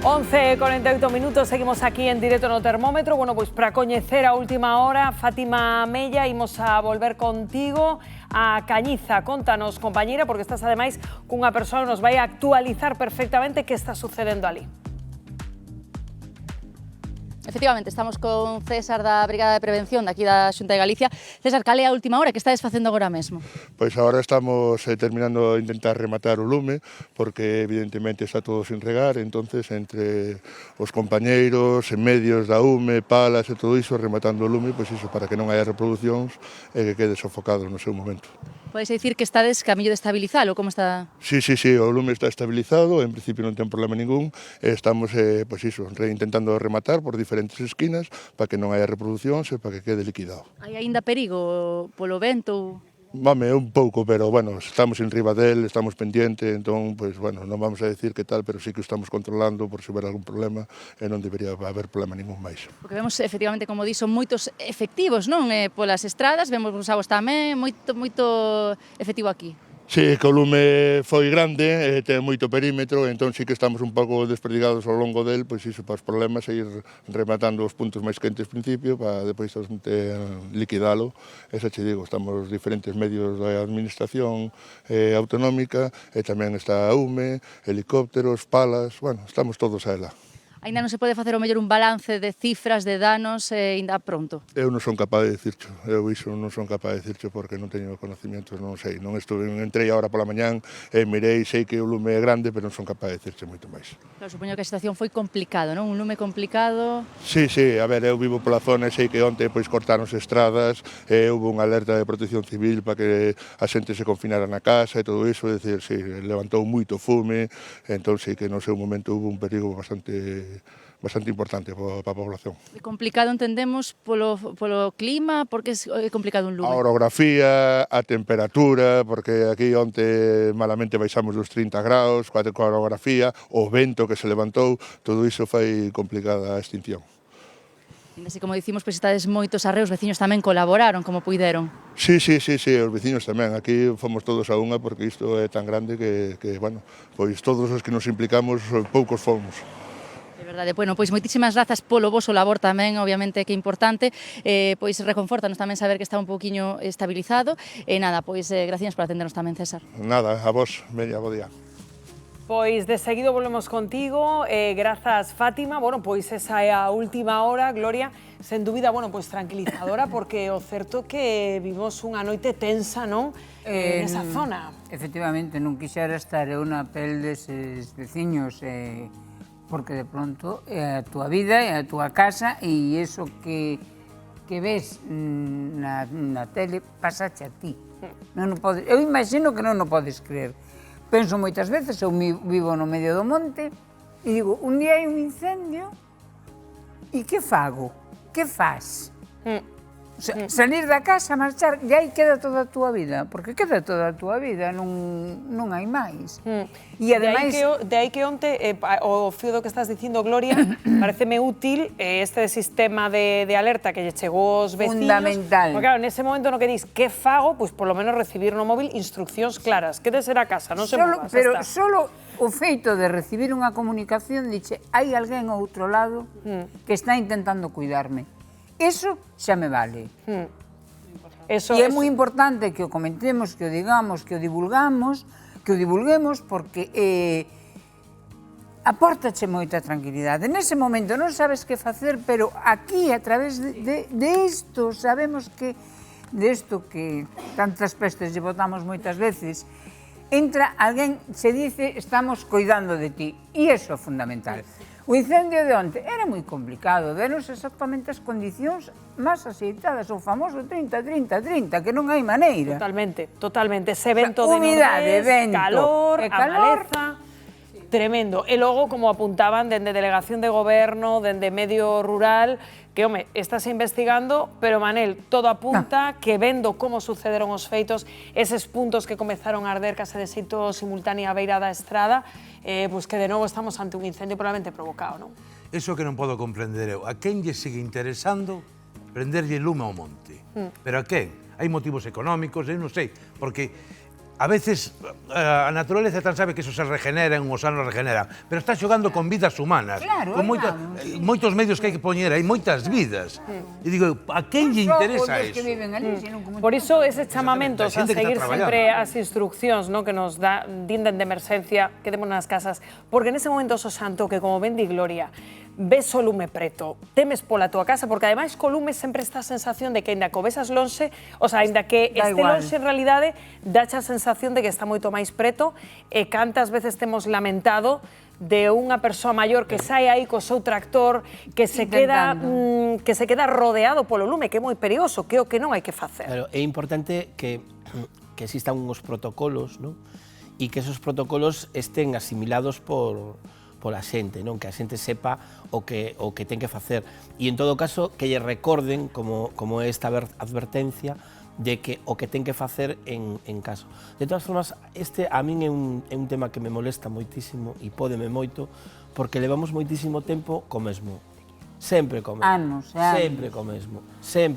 11:48 minutos, seguimos aquí en directo no termómetro. Bueno, pois para coñecer a última hora, Fátima Mella, imos a volver contigo a Cañiza. Contanos, compañeira, porque estás ademais cunha persoa que nos vai a actualizar perfectamente que está sucedendo ali. Efectivamente, estamos con César da Brigada de Prevención daqui da Xunta de Galicia. César, cal é a última hora que estades facendo agora mesmo? Pois agora estamos terminando de intentar rematar o lume, porque evidentemente está todo sin regar, entonces entre os compañeiros, en medios da UME, palas e todo iso, rematando o lume, pois iso, para que non haya reproduccións e que quede sofocado no seu momento. Podes dicir que estades camillo de estabilizalo, como está? Sí, o lume está estabilizado, en principio non ten problema ningún, e estamos, pois iso, intentando rematar por diferentes esquinas para que non haya reproduccións e para que quede liquidado. Hai aínda perigo polo vento? Mame, un pouco, pero, bueno, estamos en riba del, estamos pendiente, entón, pois, bueno, non vamos a decir que tal, pero sí que estamos controlando por se ver algún problema e non debería haber problema ningún máis. Porque vemos, efectivamente, como dixo, moitos efectivos, non? Polas estradas, vemos os avos tamén, moito efectivo aquí. Sí, que o lume foi grande, ten moito perímetro, entón sí que estamos un pouco desperdigados ao longo del, pois iso, para os problemas, e ir rematando os puntos máis quentes principio, para depois liquidalo. Esa che digo, estamos diferentes medios da administración autonómica, e tamén está a UME, helicópteros, palas, bueno, estamos todos a ela. Ainda non se pode facer o mellor un balance de cifras, de danos, ainda pronto? Eu non son capaz de dicircho, non son capaz de dicircho porque non teño conocimientos, non sei, entrei agora pola mañán e mirei, sei que o lume é grande, pero non son capaz de dicirche moito máis. Claro, supoño que a situación foi complicado, non? Un lume complicado... Sí, a ver, eu vivo pola zona e sei que onte pois cortaronse estradas, houve unha alerta de protección civil para que a xente se confinara na casa e todo iso, é dicir, sí, levantou moito fume, entón sei que no seu momento houve un perigo bastante importante para a población. É complicado, entendemos, polo clima, porque é complicado un lume? A orografía, a temperatura, porque aquí onte malamente baixamos dos 30 graus, coa orografía, o vento que se levantou, todo iso fai complicada a extinción. E así, como dicimos, pois estades moitos arreos, os veciños tamén colaboraron como puideron. Sí, os veciños tamén. Aquí fomos todos a unha porque isto é tan grande que bueno, pois todos os que nos implicamos, poucos fomos. De verdade, bueno, pois moitísimas grazas polo voso labor tamén, obviamente que é importante, pois reconfortanos tamén saber que está un pouquiño estabilizado, e nada, pois gracias por atendernos tamén, César. Nada, a vos, Mella, bo día. Pois de seguido volvemos contigo, grazas Fátima. Bueno, pois esa é a última hora, Gloria, sen dúbida, bueno, pois tranquilizadora, porque o certo que vimos unha noite tensa, non? Nesa zona. Efectivamente, non quixera estar eu na pel deses veciños, porque de pronto é a túa vida, é a túa casa, e iso que ves na tele pasache a ti. Eu imagino que non o podes creer. Penso moitas veces, eu vivo no medio do monte, e digo, un día hai un incendio, e que fago? Que faz? Salir da casa, marchar, e aí queda toda a túa vida, porque queda toda a túa vida, non hai máis. E ademais... De aí que onte, o fío do que estás dicindo, Gloria, pareceme útil este sistema de alerta que lle chegou aos veciños. Fundamental. Porque claro, nese momento no que dis, que fago? Pois polo menos recibir no móvil instruccións claras. Que de ser a casa, non se movas, pero solo o feito de recibir unha comunicación dixe, hai alguén ao outro lado que está intentando cuidarme. Eso xa me vale. E é moi importante que o comentemos, que o digamos, que o divulguemos, porque apórtache moita tranquilidade. Nese momento non sabes que facer, pero aquí, a través de isto, sabemos que desto que tantas pestes lle botamos moitas veces, entra alguén, se dice, estamos cuidando de ti, e iso é fundamental. O incendio de onte era moi complicado, denos exactamente as condicións máis axeitadas, o famoso 30-30-30, que non hai maneira. Totalmente, ese vento de nordés, calor, a maleza, tremendo. E logo, como apuntaban dende Delegación de Goberno, dende Medio Rural, que, home, estás investigando, pero, Manel, todo apunta que vendo como sucederon os feitos, eses puntos que comezaron a arder case de xeito simultáneo á beira da estrada, pois que de novo estamos ante un incendio probablemente provocado, non? Eso que non podo comprender eu. A quen lle sigue interesando prenderlle lume ao monte? Pero a quen? Hai motivos económicos, eu non sei, porque a veces a naturaleza tan sabe que eso se regenera, en uns anos regenera, pero está xogando con vidas humanas, con moitos medios que hai que poñer, hai moitas vidas. E digo, a quen lle interesa eso? Por iso ese chamamentos a seguir sempre as instruccións que nos dinden de emerxencia que temos nas casas, porque nese momento so santo que, como ben di Gloria, ves o lume preto, temes pola tua casa, porque ademais co lume sempre está a sensación de que, ainda que o vesas lonxe, o sea, ainda que este lonxe en realidade, dache a sensación de que está moito máis preto, e cantas veces temos lamentado de unha persoa maior que sai aí co seu tractor, que se queda rodeado polo lume, que é moi perigoso, que é o que non hai que facer. Claro, é importante que existan uns protocolos, e que esos protocolos estén asimilados pola xente, que a xente sepa o que ten que facer. E, en todo caso, que lle recorden, como é esta advertencia, de que o que ten que facer en caso. De todas formas, este a min é un tema que me molesta moitísimo e pódeme moito, porque levamos moitísimo tempo co mesmo. Sempre co mesmo. Anos. Sempre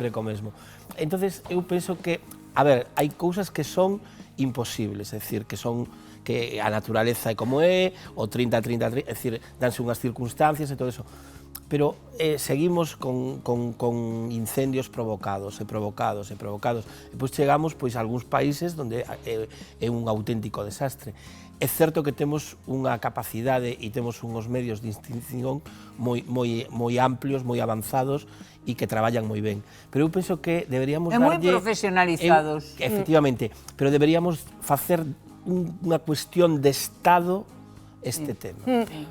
co mesmo. Entonces, eu penso que, a ver, hai cousas que son imposibles, é dicir, que a naturaleza é como é, o 30-30, é dicir, danse unhas circunstancias e todo eso. Pero seguimos con incendios provocados. E depois chegamos a algúns países onde é un auténtico desastre. É certo que temos unha capacidade e temos uns medios de extinción moi amplios, moi avanzados e que traballan moi ben. Pero eu penso que deberíamos darlle... moi profesionalizados. Efectivamente, pero deberíamos facer unha cuestión de Estado este tema.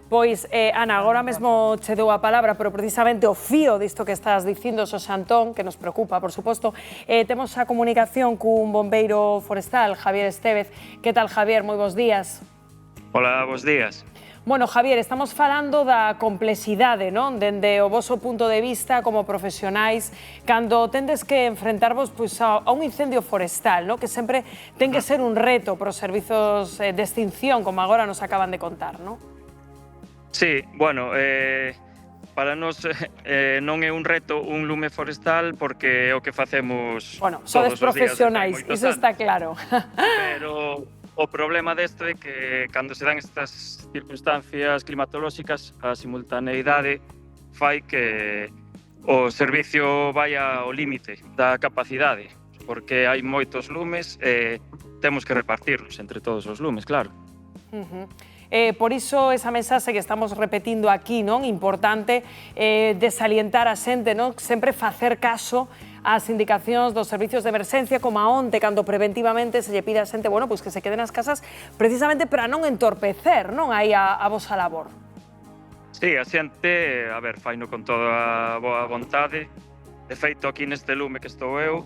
Pois, Ana, agora mesmo che dou a palabra, pero precisamente o fío disto que estás dicindo, Xosé Antón, que nos preocupa, por suposto, temos a comunicación cun bombeiro forestal, Javier Estévez. Que tal, Javier? Moi bons días. Hola, bons días. Bueno, Javier, estamos falando da complexidade, dende o voso punto de vista como profesionais, cando tendes que enfrentarvos a un incendio forestal, que sempre ten que ser un reto para os servizos de extinción, como agora nos acaban de contar, non? Sí, bueno, para nós non é un reto un lume forestal porque é o que facemos todos os días. Sodes profesionais, iso está claro. Pero o problema desto é que cando se dan estas circunstancias climatolóxicas, a simultaneidade fai que o servicio vai ao límite da capacidade, porque hai moitos lumes e temos que repartirnos entre todos os lumes, claro. Por iso, esa mensaxe que estamos repetindo aquí, importante, de salientar a xente, sempre facer caso ás indicacións dos servicios de emerxencia, como a onte, cando preventivamente se lle pide a xente, que se quede nas casas, precisamente para non entorpecer, aí a vosa labor. Sí, a xente, faino con toda a boa vontade. De feito, aquí neste lume que estou eu,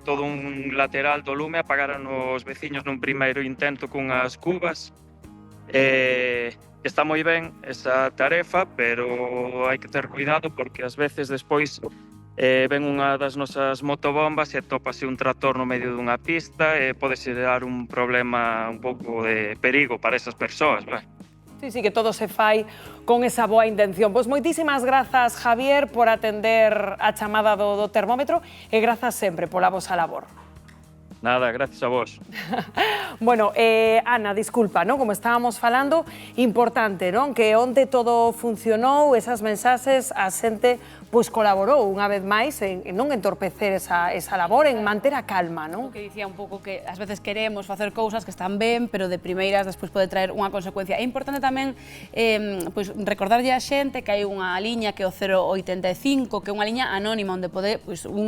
todo un lateral do lume apagaron os veciños nun primeiro intento cunhas cubas. Está moi ben esa tarefa, pero hai que ter cuidado porque ás veces despois ven unha das nosas motobombas e tópase un tractor no medio dunha pista e pode dar un problema, un pouco de perigo para esas persoas. Sí, que todo se fai con esa boa intención. Pois moitísimas grazas, Javier, por atender a chamada do termómetro e grazas sempre pola vosa labor. Nada, gracias a vos. Bueno, Ana, disculpa, como estábamos falando, importante, que onde todo funcionou, esas mensaxes, a xente colaborou unha vez máis en non entorpecer esa labor, en manter a calma, O que dicía un pouco que ás veces queremos facer cousas que están ben, pero de primeiras despois pode traer unha consecuencia. É importante tamén recordarlle a xente que hai unha liña que é o 085, que é unha liña anónima onde pode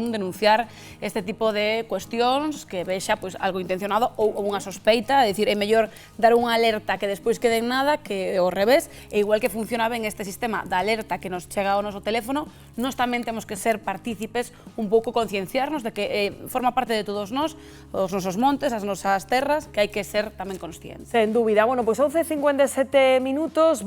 denunciar este tipo de cuestións que vexa algo intencionado ou unha sospeita, é dicir, é mellor dar unha alerta que despois quede en nada que ao revés, e igual que funciona ben este sistema da alerta que nos chega ao noso teléfono, nós tamén temos que ser partícipes, un pouco concienciarnos de que forma parte de todos nós, os nosos montes, as nosas terras, que hai que ser tamén conscientes. Sen dúbida. Bueno, pois 11:57 minutos.